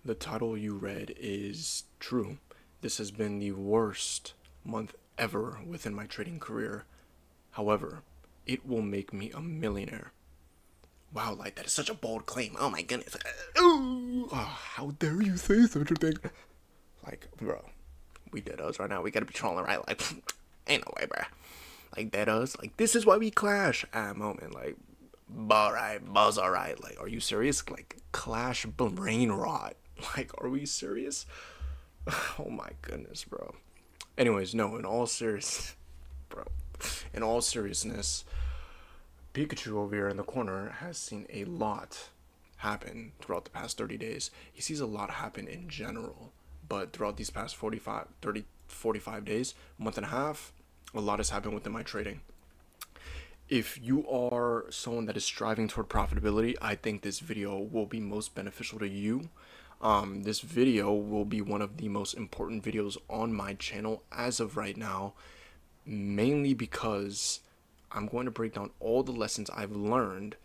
The title you read is true. This has been the worst month ever within my trading career. However, it will make me a millionaire. Wow, like that is such a bold claim. Oh my goodness. Ooh, how dare you say such a thing? Like, bro, we dead us right now. We gotta be trolling, right? Like, ain't no way, bro. Like, dead us. Like, this is why we clash at a moment. Like, alright, buzz, alright. Like, are you serious? Like, clash brain rot. Like, are we serious? Oh my goodness, bro. Anyways, no, in all serious, bro. In all seriousness, Pikachu over here in the corner has seen a lot happen throughout the past 30 days. He sees a lot happen in general, but throughout these past 45 days, month and a half, a lot has happened within my trading. If you are someone that is striving toward profitability, I think this video will be most beneficial to you. This video will be one of the most important videos on my channel as of right now, mainly because I'm going to break down all the lessons I've learned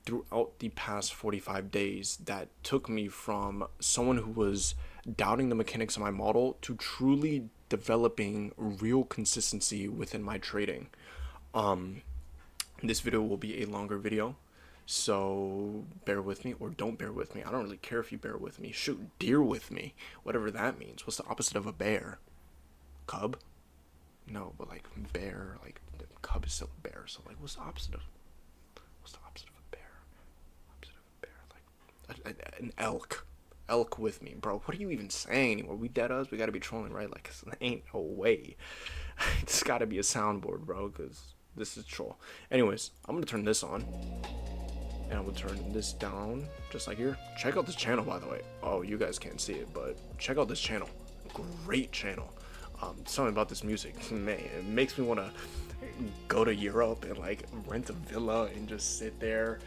throughout the past 45 days that took me from someone who was doubting the mechanics of my model to truly developing real consistency within my trading. This video will be a longer video, so bear with me or don't bear with me. I don't really care if you bear with me. Shoot, deer with me, whatever that means. What's the opposite of a bear? Cub? No, but like bear, like cub is still a bear. So like, what's the opposite of a bear? Opposite of a bear, like an elk. Elk with me, bro. What are you even saying anymore? We dead us. We gotta be trolling, right? Like, ain't no way. It's gotta be a soundboard, bro, because this is troll. Anyways, I'm gonna turn this on, and I'm gonna turn this down, just like here. Check out this channel, by the way. Oh, you guys can't see it, but check out this channel. Great channel. Something about this music, man, it makes me want to go to Europe and like rent a villa and just sit there,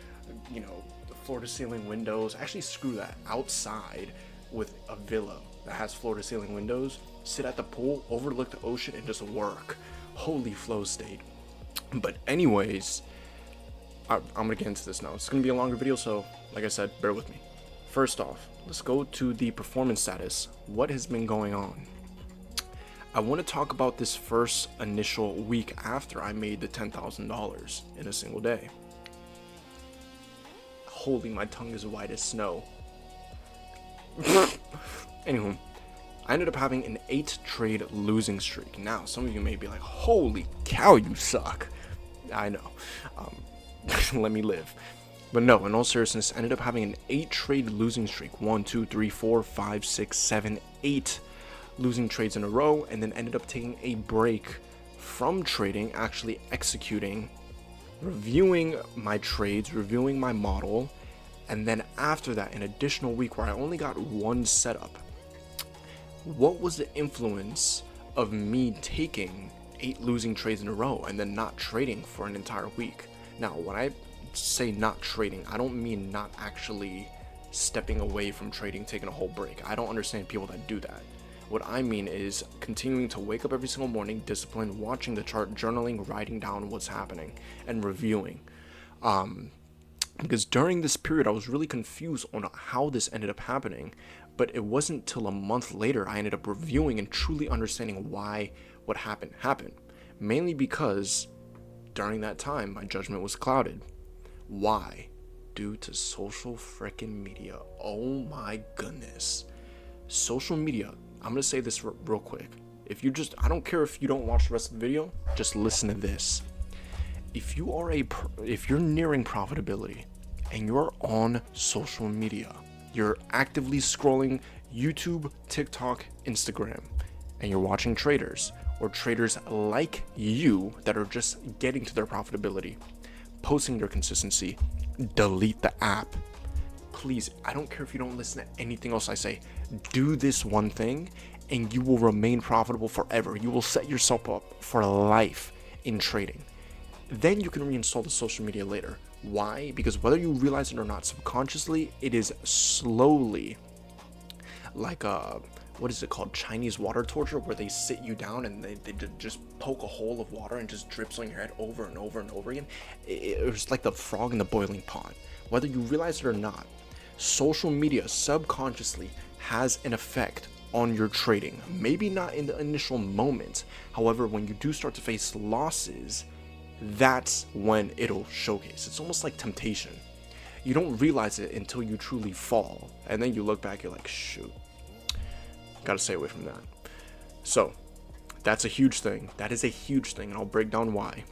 you know, floor to ceiling windows. Actually, screw that. Outside with a villa that has floor to ceiling windows, sit at the pool, overlook the ocean, and just work. Holy flow state. But anyways, I'm gonna get into this now. It's gonna be a longer video, so like I said, bear with me. First off, let's go to the performance status. What has been going on? I want to talk about this first initial week after I made the $10,000 in a single day. Holy, my tongue is white as snow. Anywho, I ended up having an 8-trade losing streak. Now, some of you may be like, holy cow, you suck. I know. Let me live. But no, in all seriousness, I ended up having an 8-trade losing streak. 1, 2, 3, 4, 5, 6, 7, 8 losing trades in a row, and then ended up taking a break from trading, actually executing, reviewing my trades, reviewing my model, and then after that, an additional week where I only got one setup. What was the influence of me taking 8 losing trades in a row and then not trading for an entire week? Now, when I say not trading, I don't mean not actually stepping away from trading, taking a whole break. I don't understand people that do that. What I mean is continuing to wake up every single morning, disciplined, watching the chart, journaling, writing down what's happening, and reviewing. Because during this period, I was really confused on how this ended up happening, but it wasn't till a month later I ended up reviewing and truly understanding why what happened. Mainly because during that time, my judgment was clouded. Why? Due to social frickin' media. Oh my goodness. Social media. I'm gonna say this real quick. I don't care if you don't watch the rest of the video, just listen to this. If you're nearing profitability and you're on social media, you're actively scrolling YouTube, TikTok, Instagram, and you're watching traders or traders like you that are just getting to their profitability, posting their consistency, delete the app. Please, I don't care if you don't listen to anything else I say. Do this one thing and you will remain profitable forever. You will set yourself up for life in trading. Then you can reinstall the social media later. Why? Because whether you realize it or not, subconsciously, it is slowly like what is it called? Chinese water torture, where they sit you down and they just poke a hole of water and just drips on your head over and over and over again. It's like the frog in the boiling pot. Whether you realize it or not, social media subconsciously has an effect on your trading. Maybe not in the initial moment. However, when you do start to face losses, that's when it'll showcase. It's almost like temptation. You don't realize it until you truly fall. And then you look back, you're like, shoot, gotta stay away from that. So, that's a huge thing. That is a huge thing, and I'll break down why.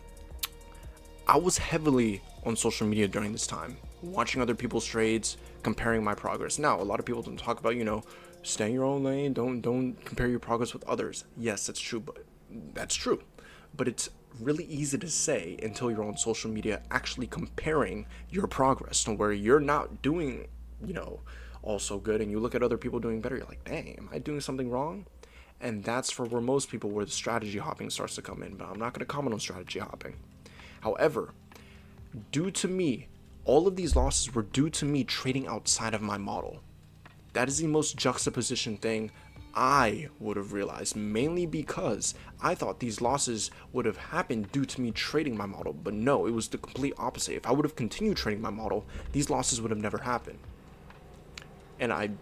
I was heavily on social media during this time, watching other people's trades, comparing my progress. Now, a lot of people don't talk about, stay in your own lane, don't compare your progress with others. Yes, that's true, but it's really easy to say until you're on social media actually comparing your progress, where you're not doing, all so good, and you look at other people doing better, you're like, dang, am I doing something wrong? And that's for where most people, where the strategy hopping starts to come in, but I'm not going to comment on strategy hopping. However, due to me, all of these losses were due to me trading outside of my model. That is the most juxtaposition thing I would have realized, mainly because I thought these losses would have happened due to me trading my model, but no, it was the complete opposite. If I would have continued trading my model, these losses would have never happened. And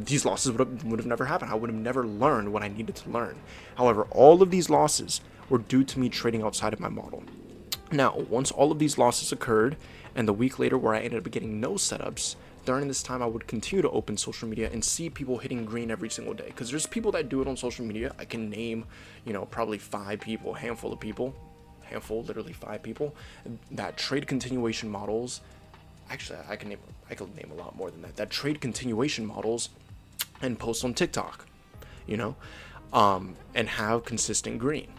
these losses would have never happened. I would have never learned what I needed to learn. However, all of these losses were due to me trading outside of my model. Now, once all of these losses occurred, and the week later where I ended up getting no setups, during this time I would continue to open social media and see people hitting green every single day. Because there's people that do it on social media. I can name, probably 5 people, literally 5 people, that trade continuation models. Actually, I could name a lot more than that. That trade continuation models and post on TikTok, and have consistent green.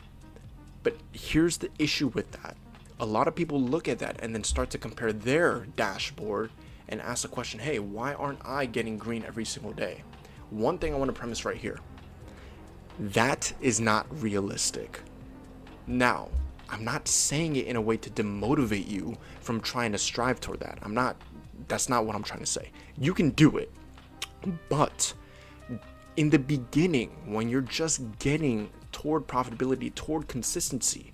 But here's the issue with that. A lot of people look at that and then start to compare their dashboard and ask the question, hey, why aren't I getting green every single day? One thing I want to premise right here. That is not realistic. Now, I'm not saying it in a way to demotivate you from trying to strive toward that. That's not what I'm trying to say. You can do it, but in the beginning, when you're just getting toward profitability, toward consistency,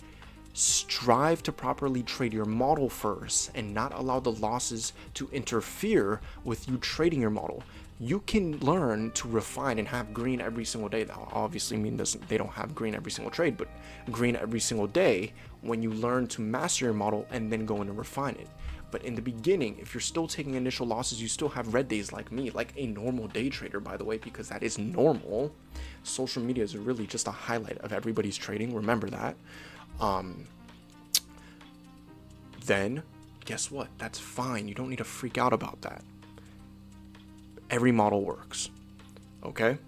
strive to properly trade your model first and not allow the losses to interfere with you trading your model. You can learn to refine and have green every single day. That obviously means they don't have green every single trade, but green every single day when you learn to master your model and then go in and refine it. But in the beginning, if you're still taking initial losses, you still have red days like me, like a normal day trader, by the way, because that is normal. Social media is really just a highlight of everybody's trading. Remember that. Then guess what? That's fine. You don't need to freak out about that. Every model works. Okay?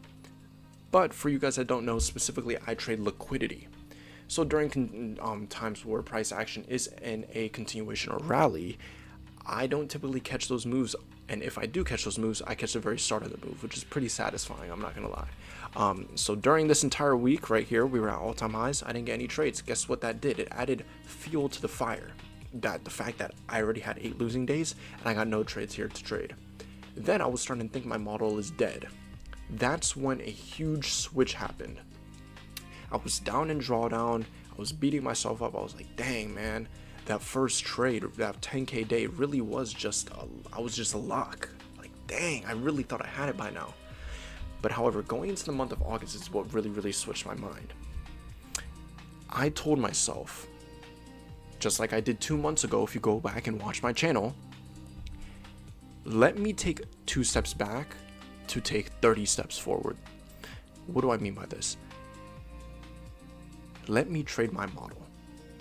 But for you guys that don't know, specifically, I trade liquidity. So during times where price action is in a continuation or rally, I don't typically catch those moves. And if I do catch those moves, I catch the very start of the move, which is pretty satisfying, I'm not going to lie. So during this entire week right here, we were at all-time highs. I didn't get any trades. Guess what that did? It added fuel to the fire. The fact that I already had 8 losing days and I got no trades here to trade. Then I was starting to think my model is dead. That's when a huge switch happened. I was down in drawdown. I was beating myself up. I was like, dang, man, that first trade, that 10K day really was I was just a lock. Like, dang, I really thought I had it by now. But however, going into the month of August is what really, really switched my mind. I told myself, just like I did 2 months ago, if you go back and watch my channel, let me take 2 steps back to take 30 steps forward. What do I mean by this? Let me trade my model.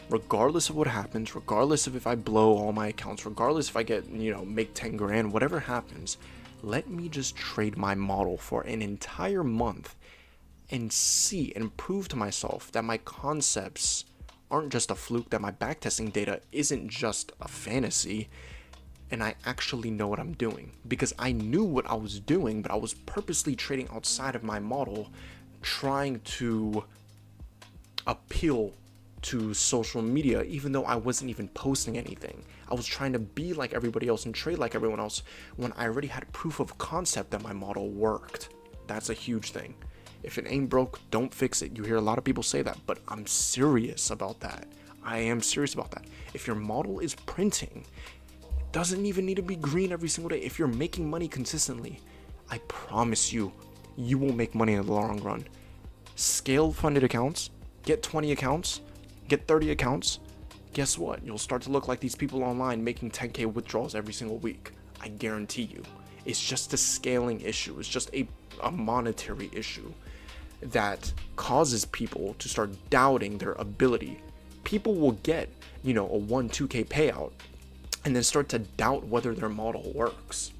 Regardless of what happens, regardless of if I blow all my accounts, regardless if I get, make 10 grand, whatever happens, let me just trade my model for an entire month and see and prove to myself that my concepts aren't just a fluke, that my backtesting data isn't just a fantasy, and I actually know what I'm doing. Because I knew what I was doing, but I was purposely trading outside of my model, trying to appeal to social media, even though I wasn't even posting anything. I was trying to be like everybody else and trade like everyone else when I already had proof of concept that my model worked. That's a huge thing. If it ain't broke, don't fix it. You hear a lot of people say that, but I'm serious about that. I am serious about that. If your model is printing, doesn't even need to be green every single day. If you're making money consistently, I promise you, you will make money in the long run. Scale funded accounts, get 20 accounts, get 30 accounts. Guess what? You'll start to look like these people online making 10K withdrawals every single week. I guarantee you. It's just a scaling issue. It's just a monetary issue that causes people to start doubting their ability. People will get, a 1-2K payout and then start to doubt whether their model works.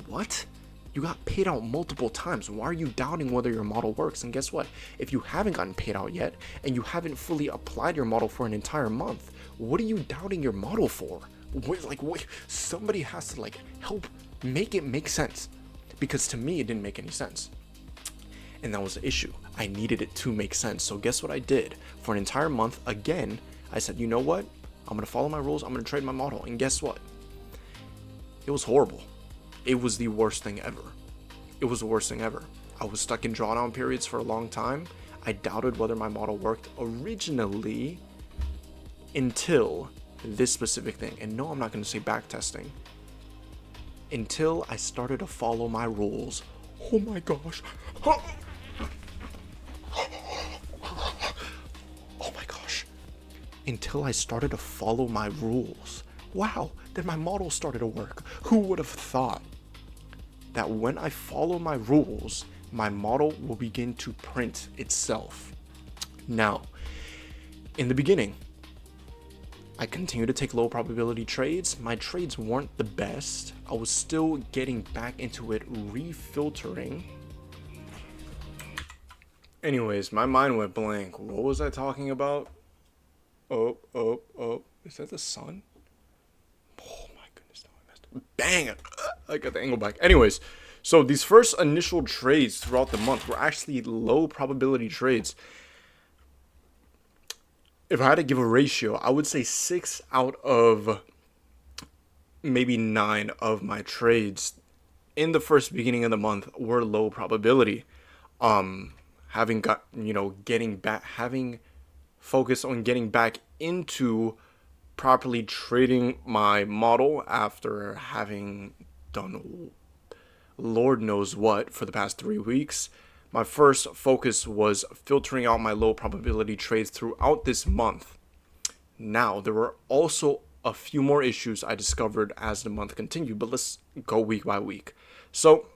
What? You got paid out multiple times. Why are you doubting whether your model works? And guess what? If you haven't gotten paid out yet and you haven't fully applied your model for an entire month, what are you doubting your model for? Somebody has to help make it make sense, because to me it didn't make any sense. And that was the issue. I needed it to make sense. So guess what I did? For an entire month, again, I said, you know what? I'm going to follow my rules. I'm going to trade my model. And guess what? It was horrible. It was the worst thing ever. It was the worst thing ever. I was stuck in drawdown periods for a long time. I doubted whether my model worked originally until this specific thing. And no, I'm not going to say backtesting. Until I started to follow my rules. Oh my gosh. Oh my gosh. Until I started to follow my rules. Wow, then my model started to work. Who would have thought that when I follow my rules, my model will begin to print itself? Now, in the beginning, I continued to take low probability trades. My trades weren't the best. I was still getting back into it, refiltering. Anyways, my mind went blank. What was I talking about? Oh. Is that the sun? Oh my goodness, now I messed up. Bang! I got the angle back. Anyways, so these first initial trades throughout the month were actually low probability trades. If I had to give a ratio, I would say 6 out of maybe 9 of my trades in the first beginning of the month were low probability. Having focused on getting back into properly trading my model after having done Lord knows what for the past 3 weeks. My first focus was filtering out my low probability trades throughout this month. Now, there were also a few more issues I discovered as the month continued, but let's go week by week. So,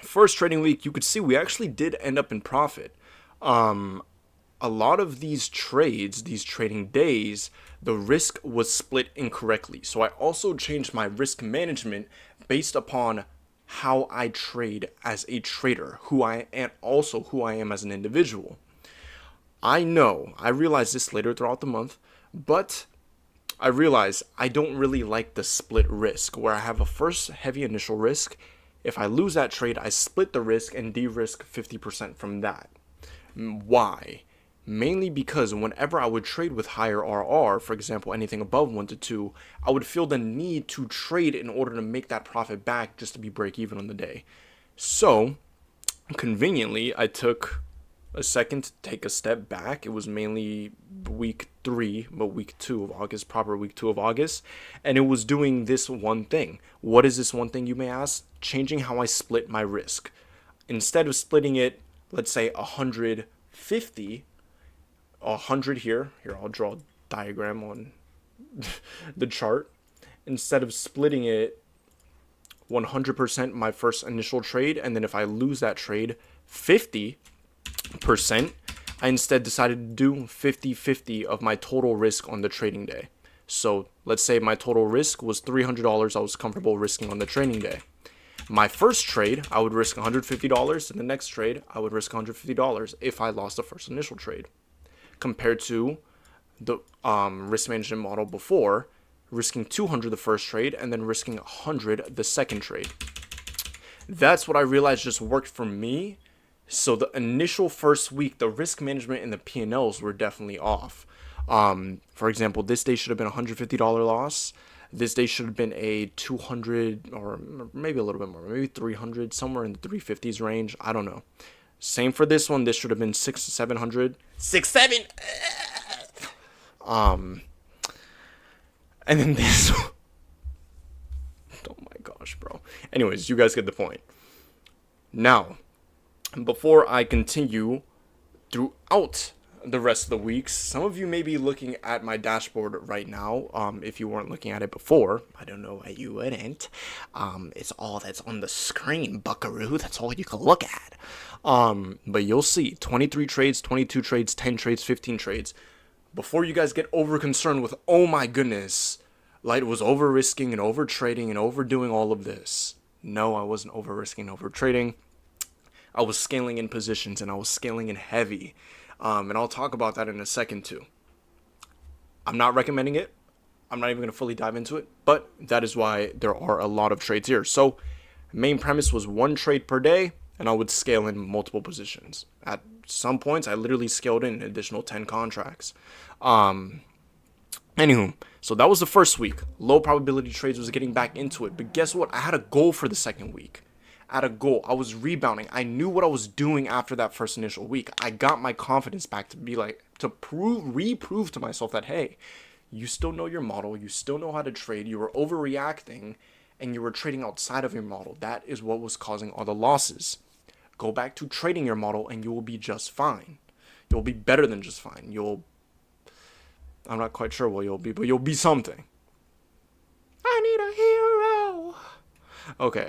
first trading week, you could see we actually did end up in profit. A lot of these trades, these trading days, the risk was split incorrectly. So I also changed my risk management based upon how I trade as a trader, who I am as an individual. I realized this later throughout the month, but I realized I don't really like the split risk, where I have a first heavy initial risk. If I lose that trade, I split the risk and de-risk 50% from that. Why? Mainly because whenever I would trade with higher RR, for example, anything above 1 to 2, I would feel the need to trade in order to make that profit back just to be break even on the day. So, conveniently, I took a second to take a step back. It was mainly week 3, but week 2 of August, proper week 2 of August, and it was doing this one thing. What is this one thing, you may ask? Changing how I split my risk. Instead of splitting it, let's say 150, 100 here, I'll draw a diagram on the chart. Instead of splitting it 100% my first initial trade, and then if I lose that trade 50%, I instead decided to do 50-50 of my total risk on the trading day. So let's say my total risk was $300 I was comfortable risking on the trading day. My first trade, I would risk $150, and the next trade, I would risk $150 if I lost the first initial trade. Compared to the risk management model before, risking $200 the first trade and then risking $100 the second trade. That's what I realized just worked for me. So the initial first week, the risk management and the P&Ls were definitely off. For example, this day should have been a $150 loss. This day should have been a 200 or maybe a little bit more, maybe 300, somewhere in the 350s range. I don't know. Same for this one. This should have been 700. 7. And then this much, bro. Anyways, you guys get the point. Now, before I continue throughout the rest of the weeks, some of you may be looking at my dashboard right now. If you weren't looking at it before, I don't know why you wouldn't. It's all that's on the screen, buckaroo. That's all you can look at. But you'll see 23 trades, 22 trades, 10 trades, 15 trades. Before you guys get over concerned with, oh my goodness, Light was over risking and over trading and overdoing all of this. No, I wasn't over risking and over trading. I was scaling in positions and I was scaling in heavy. And I'll talk about that in a second too. I'm not recommending it. I'm not even going to fully dive into it, but that is why there are a lot of trades here. So main premise was 1 trade per day, and I would scale in multiple positions. At some points, I literally scaled in an additional 10 contracts. Anywho, so that was the first week. Low probability trades, was getting back into it. But guess what? I had a goal for the second week. I had a goal. I was rebounding. I knew what I was doing after that first initial week. I got my confidence back to be like, to reprove to myself that, hey, you still know your model. You still know how to trade. You were overreacting and you were trading outside of your model. That is what was causing all the losses. Go back to trading your model and you will be just fine. You'll be better than just fine. I'm not quite sure what you'll be, but you'll be something. I need a hero. Okay,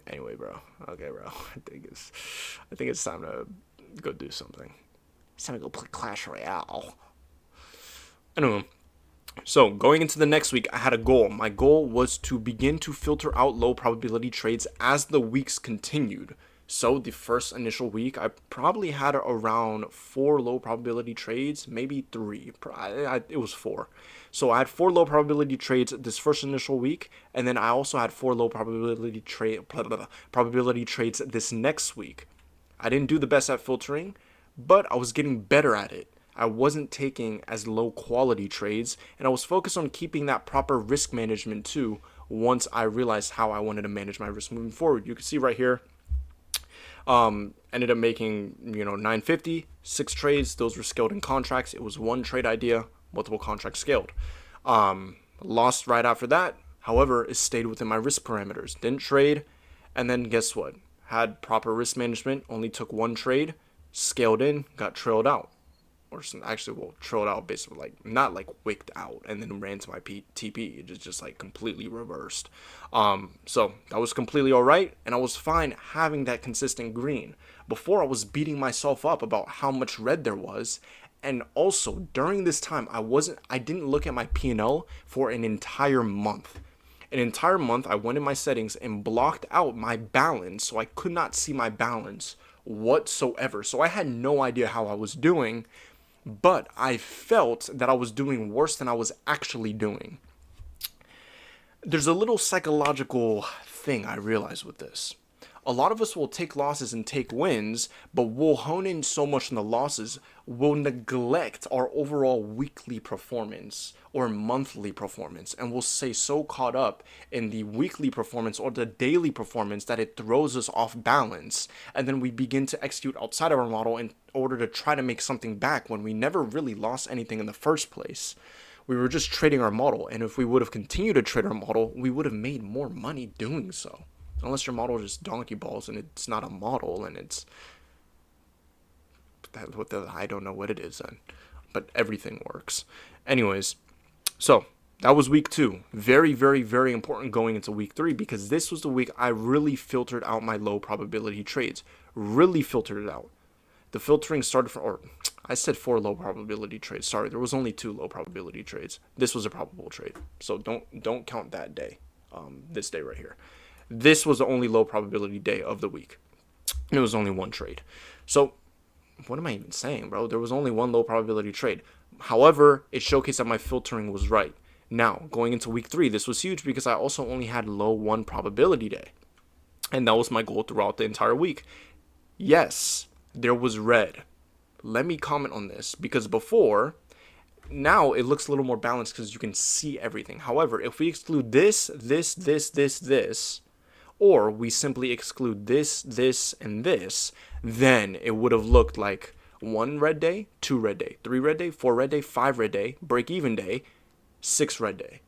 anyway, bro. Okay, bro. I think it's time to go do something. It's time to go play Clash Royale. Anyway, so going into the next week, I had a goal. My goal was to begin to filter out low probability trades as the weeks continued. So the first initial week, I probably had around 4 low probability trades, maybe 3. It was 4. So I had 4 low probability trades this first initial week, and then I also had 4 low probability trades this next week. I didn't do the best at filtering, but I was getting better at it. I wasn't taking as low quality trades, and I was focused on keeping that proper risk management too once I realized how I wanted to manage my risk moving forward. You can see right here, ended up making, 950, 6 trades. Those were scaled in contracts. It was 1 trade idea, multiple contracts scaled. Lost right after that. However, it stayed within my risk parameters. Didn't trade. And then guess what? Had proper risk management, only took 1 trade, scaled in, got trailed out. Trailed out basically, not wicked out and then ran to my TP. It just completely reversed. So that was completely all right, and I was fine having that consistent green. Before, I was beating myself up about how much red there was, and also during this time, I didn't look at my P&L for an entire month. An entire month, I went in my settings and blocked out my balance, so I could not see my balance whatsoever. So I had no idea how I was doing. But I felt that I was doing worse than I was actually doing. There's a little psychological thing I realized with this. A lot of us will take losses and take wins, but we'll hone in so much on the losses, we'll neglect our overall weekly performance or monthly performance, and we'll stay so caught up in the weekly performance or the daily performance that it throws us off balance, and then we begin to execute outside of our model in order to try to make something back when we never really lost anything in the first place. We were just trading our model, and if we would have continued to trade our model, we would have made more money doing so. Unless your model is just donkey balls and it's not a model and I don't know what it is then, but everything works. Anyways, so that was week 2. Very, very, very important going into week 3 because this was the week I really filtered out my low probability trades. Really filtered it out. The filtering started I said 4 low probability trades. Sorry, there was only 2 low probability trades. This was a probable trade, so don't count that day. This day right here. This was the only low probability day of the week. And it was only 1 trade. So, what am I even saying, bro? There was only 1 low probability trade. However, it showcased that my filtering was right. Now, going into week 3, this was huge because I also only had low 1 probability day. And that was my goal throughout the entire week. Yes, there was red. Let me comment on this because before, now it looks a little more balanced because you can see everything. However, if we exclude this, or we simply exclude this, and this, then it would have looked like 1 red day, 2 red day, 3 red day, 4 red day, 5 red day, break even day, 6 red day.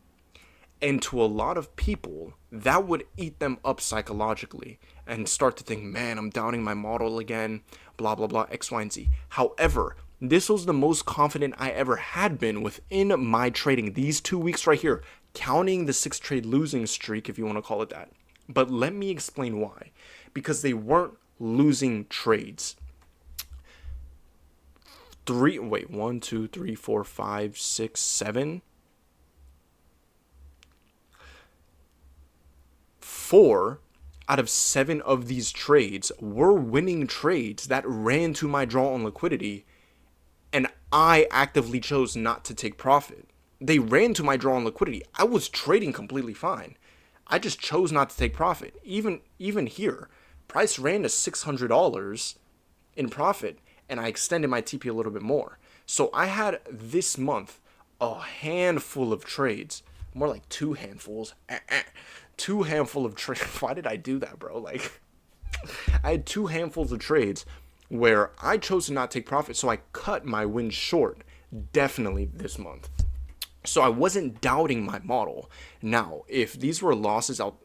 And to a lot of people, that would eat them up psychologically and start to think, man, I'm doubting my model again, blah, blah, blah, X, Y, and Z. However, this was the most confident I ever had been within my trading these 2 weeks right here, counting the 6 trade losing streak, if you want to call it that. But let me explain why. Because they weren't losing trades. One, two, three, four, five, six, seven. 4 out of 7 of these trades were winning trades that ran to my draw on liquidity, and I actively chose not to take profit. They ran to my draw on liquidity. I was trading completely fine. I just chose not to take profit. Even here, price ran to $600 in profit, and I extended my TP a little bit more. So I had this month a handful of trades, more like 2 handfuls. 2 handful of trades. Why did I do that, bro? Like, I had 2 handfuls of trades where I chose to not take profit, so I cut my wins short, definitely this month. So I wasn't doubting my model. Now, if these were losses out,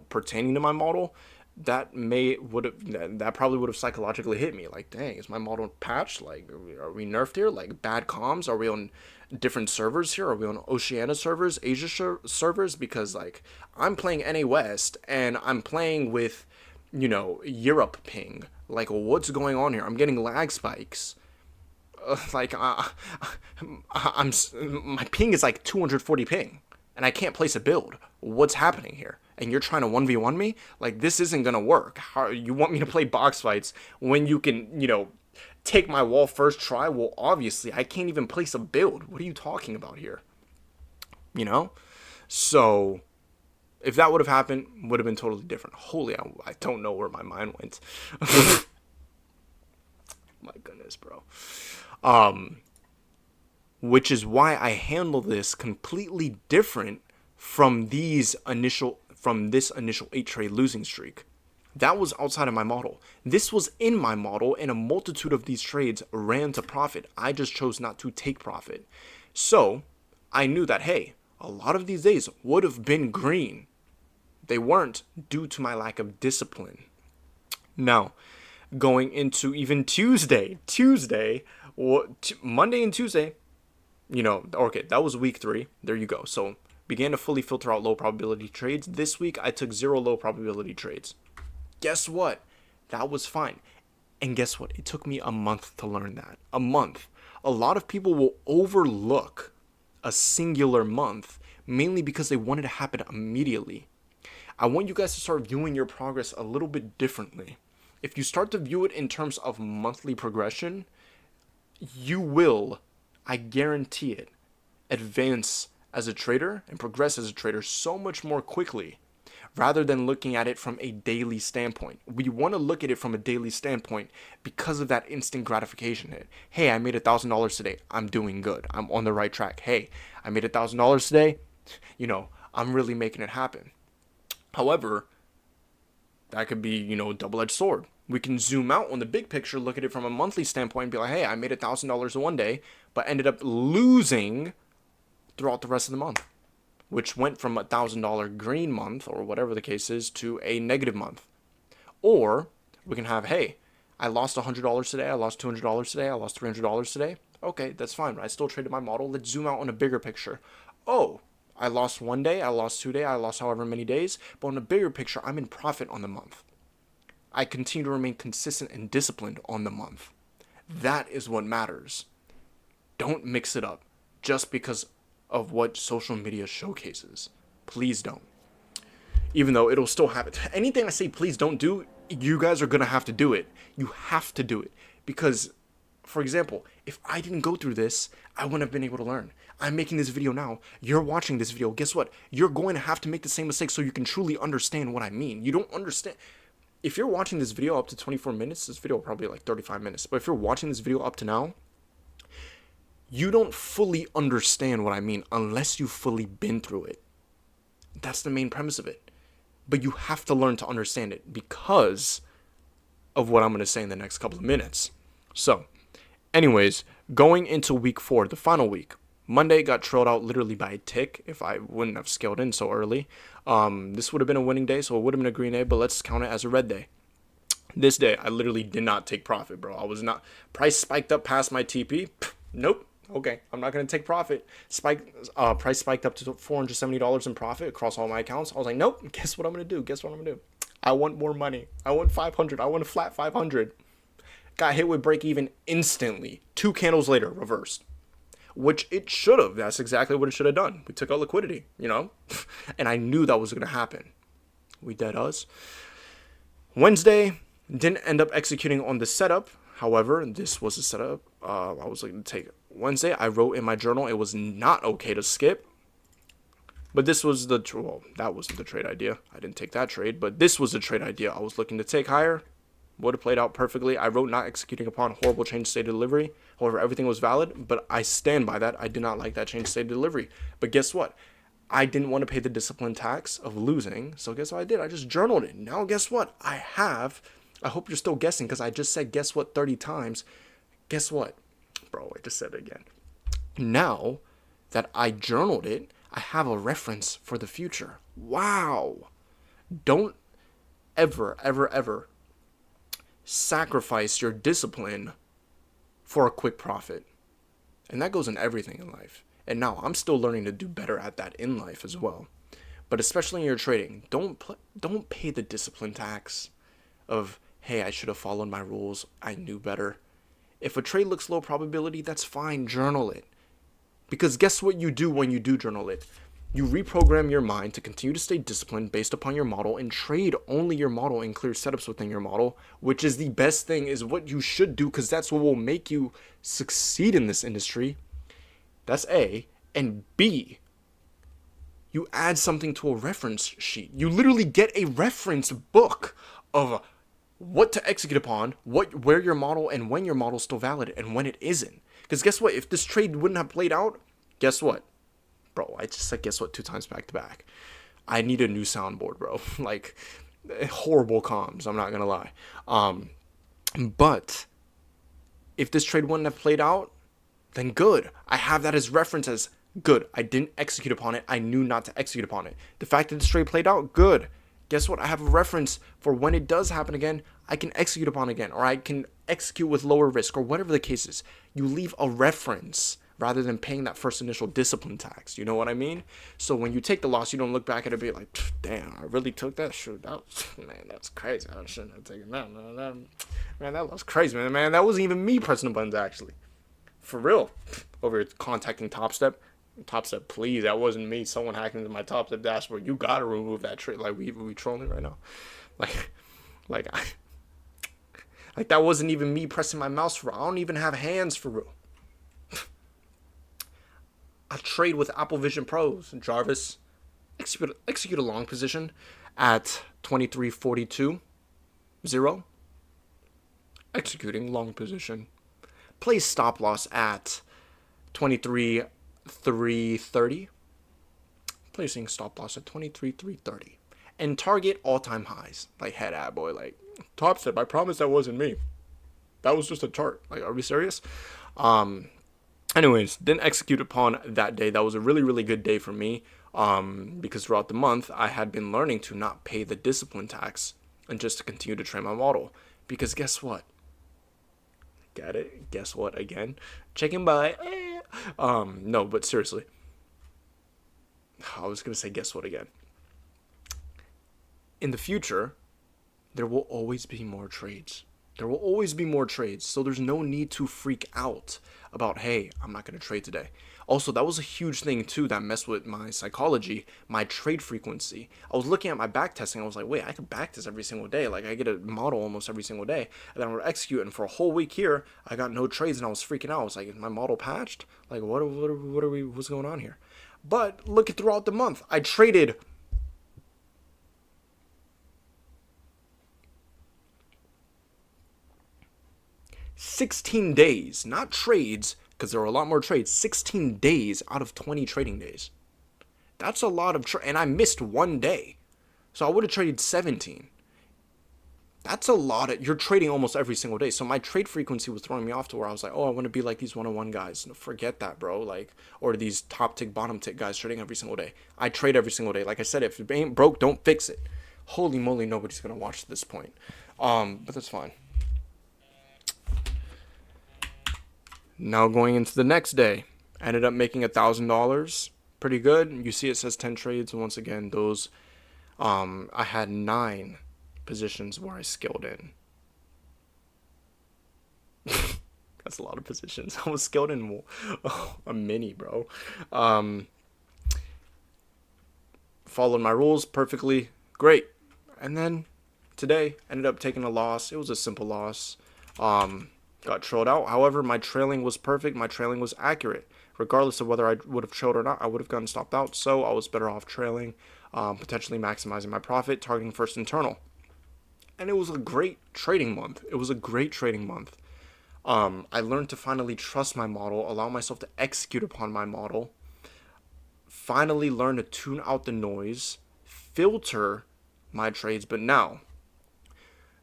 pertaining to my model, that probably would have psychologically hit me. Like, dang, is my model patched? Like, are we nerfed here? Like, bad comms? Are we on different servers here? Are we on Oceania servers, Asia servers? Because, like, I'm playing NA West and I'm playing with, Europe ping. Like, what's going on here? I'm getting lag spikes. My ping is like 240 ping, and I can't place a build. What's happening here? And you're trying to 1v1 me? Like, this isn't gonna work. How you want me to play box fights when you can, take my wall first try? Well, obviously, I can't even place a build. What are you talking about here? So, if that would have happened, would have been totally different. Holy, I don't know where my mind went. My goodness, bro. Which is why I handle this completely different from this initial 8 trade losing streak. That was outside of my model. This was in my model, and a multitude of these trades ran to profit. I just chose not to take profit. So I knew that, hey, a lot of these days would have been green. They weren't, due to my lack of discipline. Now, going into even Tuesday, Monday and Tuesday, okay, that was week 3. There you go. So began to fully filter out low probability trades. This week, I took 0 low probability trades. Guess what? That was fine. And guess what? It took me a month to learn that. A month. A lot of people will overlook a singular month, mainly because they want it to happen immediately. I want you guys to start viewing your progress a little bit differently. If you start to view it in terms of monthly progression, you will, I guarantee it, advance as a trader and progress as a trader so much more quickly, rather than looking at it from a daily standpoint. We want to look at it from a daily standpoint because of that instant gratification hit. Hey, I made $1,000 today. I'm doing good. I'm on the right track. Hey, I made $1,000 today. I'm really making it happen. However, that could be, double-edged sword. We can zoom out on the big picture, look at it from a monthly standpoint, and be like, hey, I made $1,000 in one day, but ended up losing throughout the rest of the month, which went from $1,000 green month, or whatever the case is, to a negative month. Or we can have, hey, I lost $100 today, I lost $200 today, I lost $300 today. Okay, that's fine. I still traded my model. Let's zoom out on a bigger picture. Oh, I lost one day, I lost 2 days, I lost however many days, but on a bigger picture, I'm in profit on the month. I continue to remain consistent and disciplined on the month. That is what matters. Don't mix it up just because of what social media showcases. Please don't. Even though it'll still happen. Anything I say please don't do, you guys are going to have to do it. You have to do it. Because, for example, if I didn't go through this, I wouldn't have been able to learn. I'm making this video now. You're watching this video. Guess what? You're going to have to make the same mistake so you can truly understand what I mean. You don't understand. If you're watching this video up to 24 minutes, this video will probably be like 35 minutes. But if you're watching this video up to now, you don't fully understand what I mean unless you've fully been through it. That's the main premise of it. But you have to learn to understand it because of what I'm going to say in the next couple of minutes. So, anyways, going into week 4, the final week, Monday got trailed out literally by a tick if I wouldn't have scaled in so early. This would have been a winning day, so it would have been a green day, but let's count it as a red day. This day, I literally did not take profit, bro. I was not. Price spiked up past my TP. Nope. Okay, I'm not gonna take profit. Price spiked up to $470 in profit across all my accounts. I was like, nope. Guess what I'm gonna do? Guess what I'm gonna do? I want more money. I want 500. I want a flat 500. Got hit with break even instantly. 2 candles later, reversed. Which it should have. That's exactly what it should have done. We took out liquidity, and I knew that was gonna happen. We dead us. Wednesday, didn't end up executing on the setup. However, this was a setup I was looking to take. Wednesday, I wrote in my journal it was not okay to skip. But this was that wasn't the trade idea. I didn't take that trade, but this was the trade idea I was looking to take higher. Would have played out perfectly. I wrote not executing upon horrible change state delivery. However, everything was valid, but I stand by that. I did not like that change state delivery. But guess what? I didn't want to pay the discipline tax of losing, so guess what I did? I just journaled it. Now guess what? I hope you're still guessing because I just said guess what 30 times. Guess what? Bro, I just said it again. Now that I journaled it, I have a reference for the future. Wow. Don't ever, ever, ever sacrifice your discipline for a quick profit. And that goes in everything in life. And now I'm still learning to do better at that in life as well. But especially in your trading, don't pay the discipline tax of, hey, I should have followed my rules. I knew better. If a trade looks low probability, that's fine. Journal it. Because guess what you do when you do journal it? You reprogram your mind to continue to stay disciplined based upon your model and trade only your model and clear setups within your model, which is the best thing, is what you should do because that's what will make you succeed in this industry. That's A. And B, you add something to a reference sheet. You literally get a reference book of what to execute upon, where your model and when your model is still valid and when it isn't. Because guess what? If this trade wouldn't have played out, guess what? Bro, I just said guess what 2 times back to back. I need a new soundboard, bro. Like, horrible comms, I'm not going to lie. But if this trade wouldn't have played out, then good. I have that as reference as good. I didn't execute upon it. I knew not to execute upon it. The fact that this trade played out, good. Guess what? I have a reference for when it does happen again, I can execute upon again, or I can execute with lower risk, or whatever the case is. You leave a reference rather than paying that first initial discipline tax. You know what I mean? So when you take the loss, you don't look back at it and be like, damn, I really took that shit. Man, that's crazy. I shouldn't have taken that. Man, that was crazy, man. That wasn't even me pressing the buttons, actually. For real. Over here contacting Topstep. Topstep, please. That wasn't me. Someone hacked into my Topstep dashboard. You gotta remove that trade. Like, we trolling right now. Like that wasn't even me pressing my mouse for real. I don't even have hands for real. I trade with Apple Vision Pros. Jarvis, execute a long position at 23.42.0. Executing long position. Place stop loss at 23.330. Placing stop loss at 23.330. And target all-time highs. Like, head at boy. Like, Topstep, I promise that wasn't me. That was just a chart. Like, are we serious? Anyways, didn't execute upon that day. That was a really, really good day for me. Because throughout the month, I had been learning to not pay the discipline tax and just to continue to train my model. Because guess what? Got it? Guess what again? Checking by. No, but seriously. I was going to say guess what again. In the future, there will always be more trades. There will always be more trades. So there's no need to freak out about, hey, I'm not going to trade today. Also, that was a huge thing too that messed with my psychology, my trade frequency. I was looking at my back testing. I was like, wait, I could back test every single day. Like, I get a model almost every single day. And then I would execute. And for a whole week here, I got no trades and I was freaking out. I was like, is my model patched? Like, what's going on here? But look at throughout the month. I traded 16 days, not trades, because there were a lot more trades, 16 days out of 20 trading days. That's a lot of and I missed one day. So I would have traded 17. That's a lot of, you're trading almost every single day. So my trade frequency was throwing me off to where I was like, oh, I want to be like these one-on-one guys. No, forget that, bro. Like, or these top tick, bottom tick guys trading every single day. I trade every single day. Like I said, if it ain't broke, don't fix it. Holy moly, nobody's gonna watch this point. But that's fine. Now going into the next day, I ended up making $1,000. Pretty good. You see, it says 10 trades. Once again, those, I had 9 positions where I scaled in. That's a lot of positions. I was scaled in a mini, bro. Followed my rules perfectly. Great. And then today ended up taking a loss. It was a simple loss. Got trailed out. However, my trailing was perfect. My trailing was accurate. Regardless of whether I would have trailed or not, I would have gotten stopped out. So I was better off trailing, potentially maximizing my profit, targeting first internal. And it was a great trading month. It was a great trading month. I learned to finally trust my model, allow myself to execute upon my model, finally learn to tune out the noise, filter my trades. But now,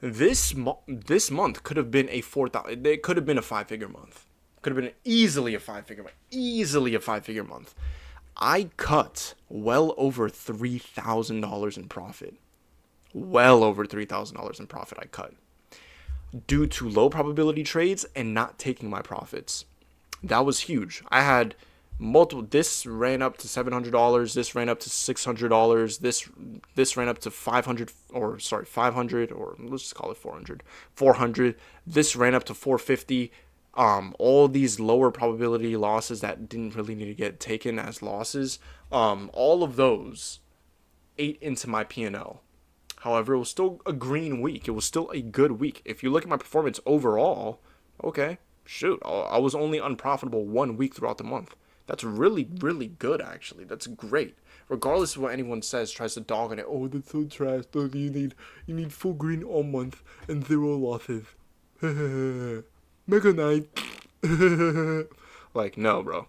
this month could have been a 4,000. It could have been a 5-figure month. Could have been easily a 5-figure month. Easily a 5-figure month. I cut well over $3,000 in profit. Well over $3,000 in profit I cut due to low probability trades and not taking my profits. That was huge. I had multiple. This ran up to $700. This ran up to $600. This ran up to 500, or sorry, 500, or let's just call it 400. 400. This ran up to 450. All these lower probability losses that didn't really need to get taken as losses. All of those ate into my P&L. However, it was still a green week. It was still a good week. If you look at my performance overall, okay, shoot, I was only unprofitable 1 week throughout the month. That's really, really good, actually. That's great. Regardless of what anyone says, tries to dog on it. Oh, that's so trash. You need full green all month and 0 losses. Mega night. Like, no, bro.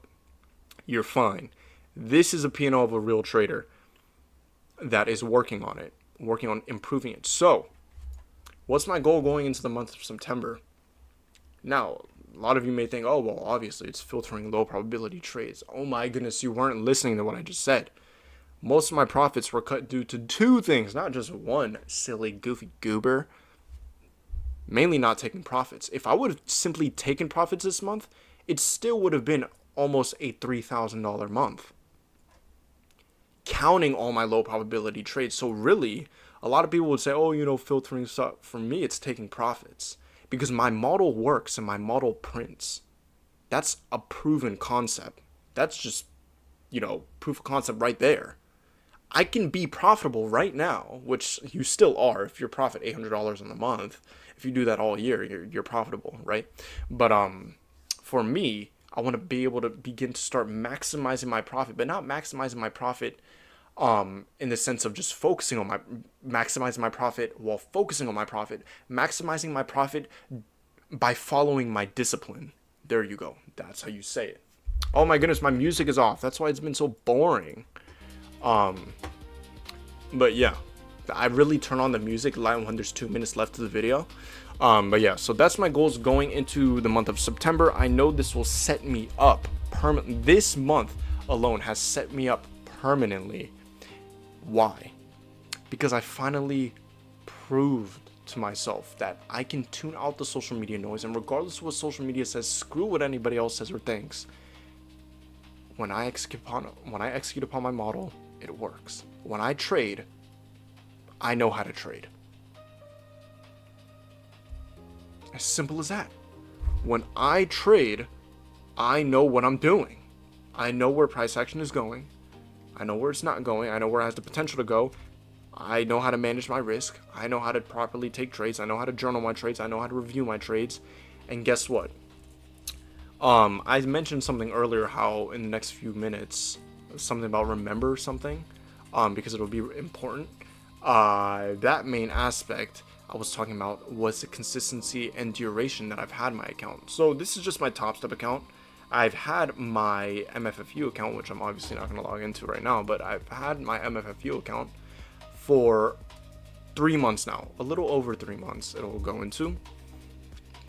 You're fine. This is a P&L of a real trader that is working on it. Working on improving it. So, what's my goal going into the month of September? Now, a lot of you may think, oh, well, obviously it's filtering low probability trades. Oh my goodness, you weren't listening to what I just said. Most of my profits were cut due to 2 things, not just one, silly, goofy goober. Mainly not taking profits. If I would have simply taken profits this month, it still would have been almost a $3,000 month, counting all my low probability trades. So really, a lot of people would say, oh, filtering stuff. For me, it's taking profits because my model works and my model prints. That's a proven concept. That's just, proof of concept right there. I can be profitable right now, which you still are if you profit $800 in the month. If you do that all year, you're profitable, right? But for me, I want to be able to begin to start maximizing my profit, but not maximizing my profit in the sense of just focusing on maximizing my profit while focusing on my profit, maximizing my profit by following my discipline. There you go. That's how you say it. Oh my goodness, my music is off. That's why it's been so boring. But yeah, I really turn on the music when there's 2 minutes left of the video. But yeah, so that's my goals going into the month of September. I know this will set me up permanently. This month alone has set me up permanently. Why? Because I finally proved to myself that I can tune out the social media noise, and regardless of what social media says, screw what anybody else says or thinks. When I execute upon my model, it works. When I trade, I know how to trade. As simple as that. When I trade, I know what I'm doing. I know where price action is going. I know where it's not going. I know where it has the potential to go. I know how to manage my risk. I know how to properly take trades. I know how to journal my trades. I know how to review my trades. And guess what? I mentioned something earlier, how in the next few minutes, something about remember something, because it'll be important. That main aspect I was talking about was the consistency and duration that I've had my account. So this is just my Top Step account. I've had my MFFU account, which I'm obviously not going to log into right now, but I've had my MFFU account for 3 months now, a little over 3 months it'll go into.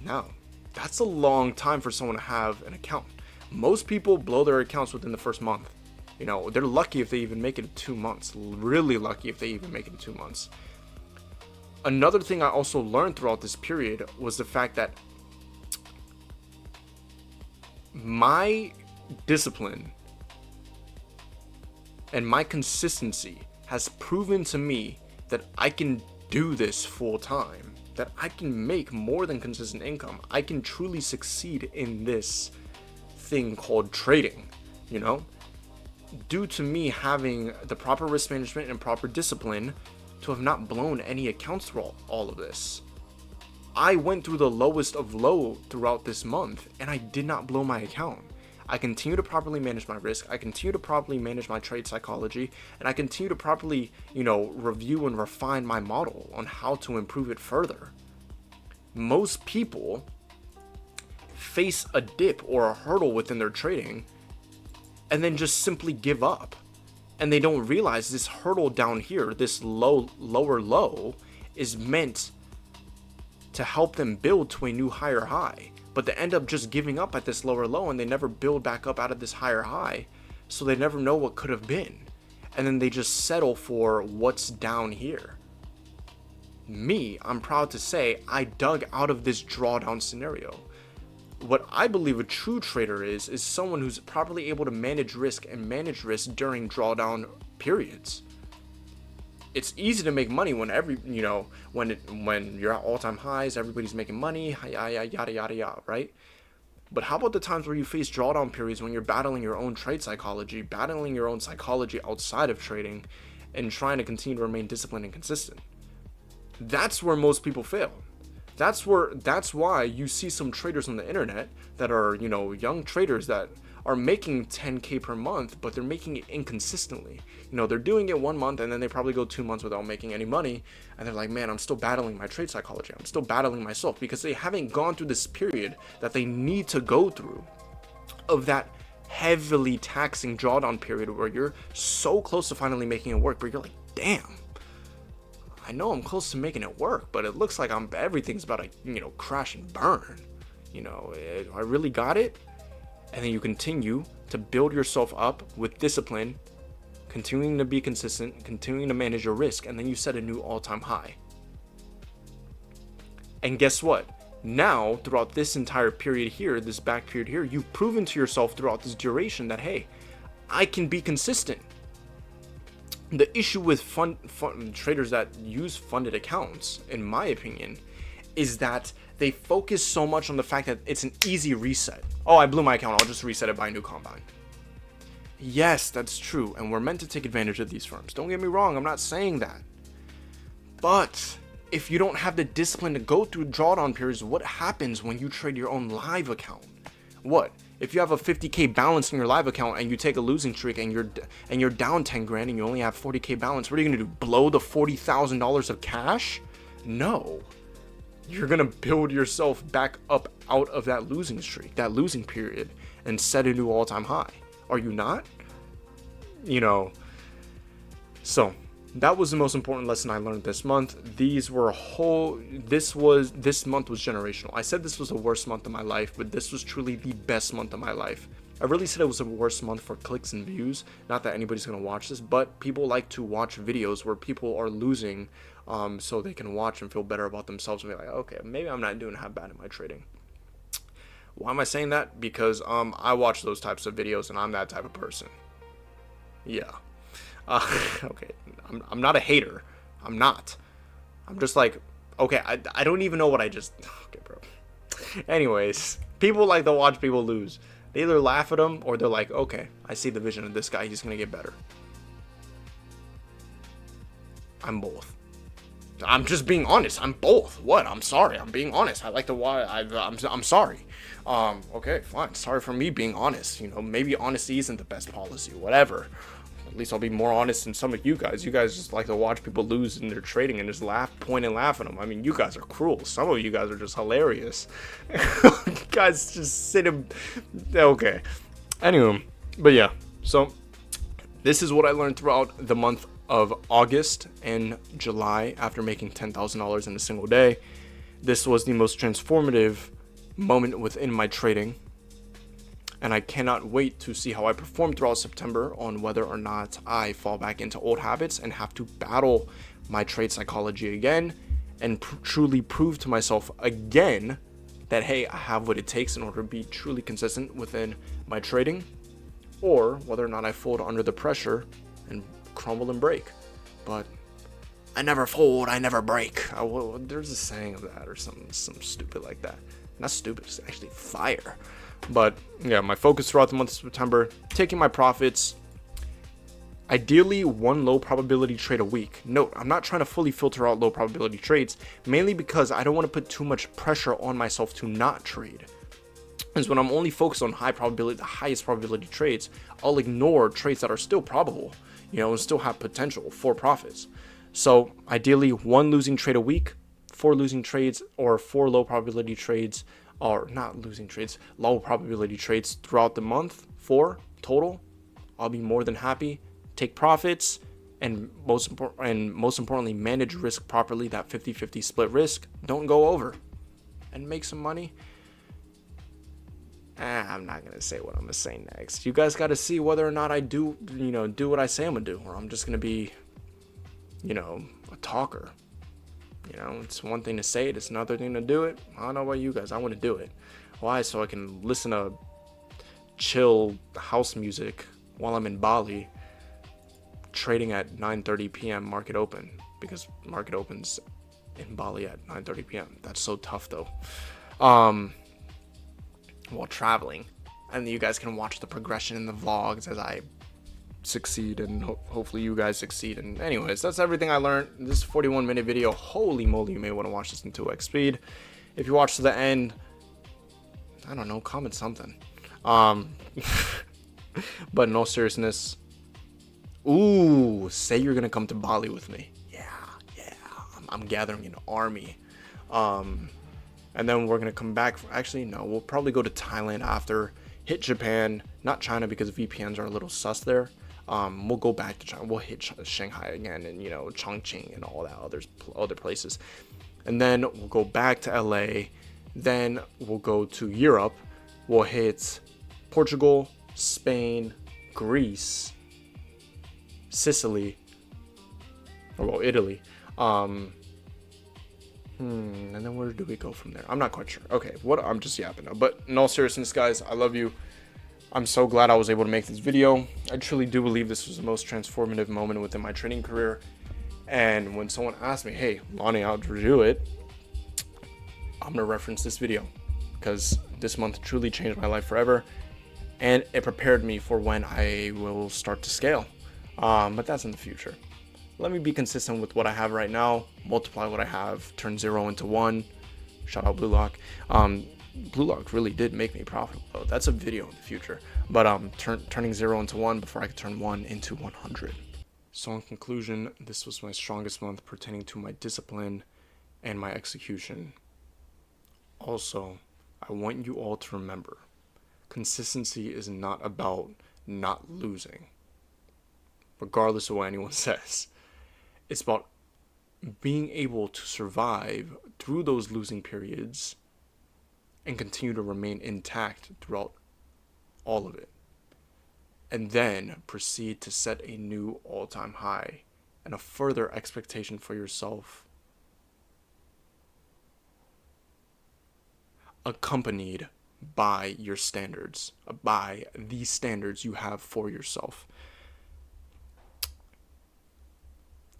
Now, that's a long time for someone to have an account. Most people blow their accounts within the first month. You know, they're lucky if they even make it 2 months. Really lucky if they even make it 2 months. Another thing I also learned throughout this period was the fact that my discipline and my consistency has proven to me that I can do this full time, that I can make more than consistent income. I can truly succeed in this thing called trading, you know, due to me having the proper risk management and proper discipline to have not blown any accounts through all of this. I went through the lowest of low throughout this month and I did not blow my account. I continue to properly manage my risk. I continue to properly manage my trade psychology, and I continue to properly, review and refine my model on how to improve it further. Most people face a dip or a hurdle within their trading and then just simply give up. And they don't realize this hurdle down here, this lower low, is meant to help them build to a new higher high. But they end up just giving up at this lower low and they never build back up out of this higher high. So they never know what could have been. And then they just settle for what's down here. Me, I'm proud to say, I dug out of this drawdown scenario. What I believe a true trader is someone who's properly able to manage risk during drawdown periods. It's easy to make money when when you're at all-time highs, everybody's making money, yada yada, right? But how about the times where you face drawdown periods when you're battling your own trade psychology, battling your own psychology outside of trading, and trying to continue to remain disciplined and consistent? That's where most people fail. That's why you see some traders on the internet that are, young traders that are making 10K per month, but they're making it inconsistently. They're doing it 1 month and then they probably go 2 months without making any money. And they're like, man, I'm still battling my trade psychology. I'm still battling myself, because they haven't gone through this period that they need to go through of that heavily taxing drawdown period where you're so close to finally making it work, but you're like, damn, I know I'm close to making it work, but it looks like everything's about to, crash and burn. I really got it. And then you continue to build yourself up with discipline, continuing to be consistent, continuing to manage your risk, and then you set a new all-time high. And guess what? Now, throughout this entire period here, this back period here, you've proven to yourself throughout this duration that, hey, I can be consistent. The issue with traders that use funded accounts, in my opinion, is that they focus so much on the fact that it's an easy reset. Oh, I blew my account, I'll just reset it, buy a new combine. Yes, that's true, and we're meant to take advantage of these firms. Don't get me wrong, I'm not saying that. But if you don't have the discipline to go through drawdown periods, what happens when you trade your own live account? What? If you have a 50K balance in your live account and you take a losing streak and you're down 10 grand and you only have 40K balance, what are you gonna do? Blow the $40,000 of cash? No. You're gonna build yourself back up out of that losing streak, that losing period, and set a new all-time high. Are you not? So that was the most important lesson I learned this month. This month was generational. I said this was the worst month of my life, but this was truly the best month of my life. I really said it was the worst month for clicks and views. Not that anybody's gonna watch this, but people like to watch videos where people are losing, so they can watch and feel better about themselves and be like, okay, maybe I'm not doing half bad in my trading. Why am I saying that? Because I watch those types of videos and I'm that type of person. Yeah. Okay, I'm not a hater. I'm not. I'm just like, okay, I don't even know what I just... Okay, bro. Anyways, people like to watch people lose. They either laugh at them or they're like, okay, I see the vision of this guy. He's going to get better. I'm both. I'm just being honest. I'm both. What? I'm sorry. I'm being honest. I like to watch. I'm sorry. Okay, fine. Sorry for me being honest. Maybe honesty isn't the best policy. Whatever. At least I'll be more honest than some of you guys. You guys just like to watch people lose in their trading and just point and laugh at them. I mean, you guys are cruel. Some of you guys are just hilarious. You guys just sit and... Okay. Anyway, but yeah. So, this is what I learned throughout the month of August and July after making $10,000 in a single day. This was the most transformative moment within my trading, and I cannot wait to see how I perform throughout September on whether or not I fall back into old habits and have to battle my trade psychology again and truly prove to myself again that, hey, I have what it takes in order to be truly consistent within my trading, or whether or not I fold under the pressure and crumble and break. But I never fold, I never break. There's a saying of that or something stupid like that. Not stupid, it's actually fire. But yeah, my focus throughout the month of September, taking my profits, ideally one low probability trade a week. Note, I'm not trying to fully filter out low probability trades, mainly because I don't want to put too much pressure on myself to not trade. Because when I'm only focused on high probability, the highest probability trades, I'll ignore trades that are still probable, and still have potential for profits. So ideally one losing trade a week, 4 losing trades, or 4 low probability trades, or not losing trades, low probability trades throughout the month, 4 total. I'll be more than happy. Take profits, and most importantly, manage risk properly. That 50-50 split risk. Don't go over, and make some money. I'm not gonna say what I'm gonna say next. You guys got to see whether or not I do what I say I'm gonna do, or I'm just gonna be, a talker. It's one thing to say it, it's another thing to do it. I don't know about you guys. I want to do it. Why? So I can listen to chill house music while I'm in Bali, trading at 9:30 p.m. market open, because market opens in Bali at 9:30 p.m. That's so tough though. While traveling, and you guys can watch the progression in the vlogs as I succeed, and hopefully you guys succeed. And anyways, that's everything I learned. This 41-minute video, holy moly, you may want to watch this in 2x speed. If you watch to the end, I don't know, comment something. But in all seriousness, say you're gonna come to Bali with me. Yeah, I'm gathering an army. And then we're gonna come back. Actually, no, we'll probably go to Thailand after, hit Japan, not China because VPNs are a little sus there. We'll go back to China. We'll hit Shanghai again, and Chongqing and all that other places. And then we'll go back to LA. Then we'll go to Europe. We'll hit Portugal, Spain, Greece, Sicily, Italy. And then where do we go from there? I'm not quite sure. Okay, I'm just yapping now. But in all seriousness, guys, I love you. I'm so glad I was able to make this video. I truly do believe this was the most transformative moment within my trading career. And when someone asked me, hey, Lonnie, how'd you do it? I'm going to reference this video, because this month truly changed my life forever. And it prepared me for when I will start to scale. But that's in the future. Let me be consistent with what I have right now, multiply what I have, turn 0 into 1. Shout out Blue Lock. Blue Lock really did make me profitable, though. That's a video in the future. But turning 0 into 1 before I could turn 1 into 100. So in conclusion, this was my strongest month pertaining to my discipline and my execution. Also, I want you all to remember, consistency is not about not losing, regardless of what anyone says. It's about being able to survive through those losing periods and continue to remain intact throughout all of it. And then proceed to set a new all-time high and a further expectation for yourself, accompanied by your standards, by the standards you have for yourself.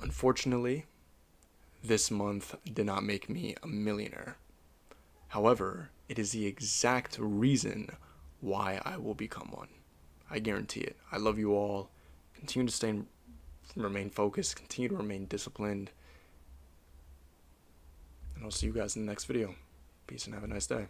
Unfortunately, this month did not make me a millionaire. However, it is the exact reason why I will become one. I guarantee it. I love you all. Continue to remain focused. Continue to remain disciplined. And I'll see you guys in the next video. Peace and have a nice day.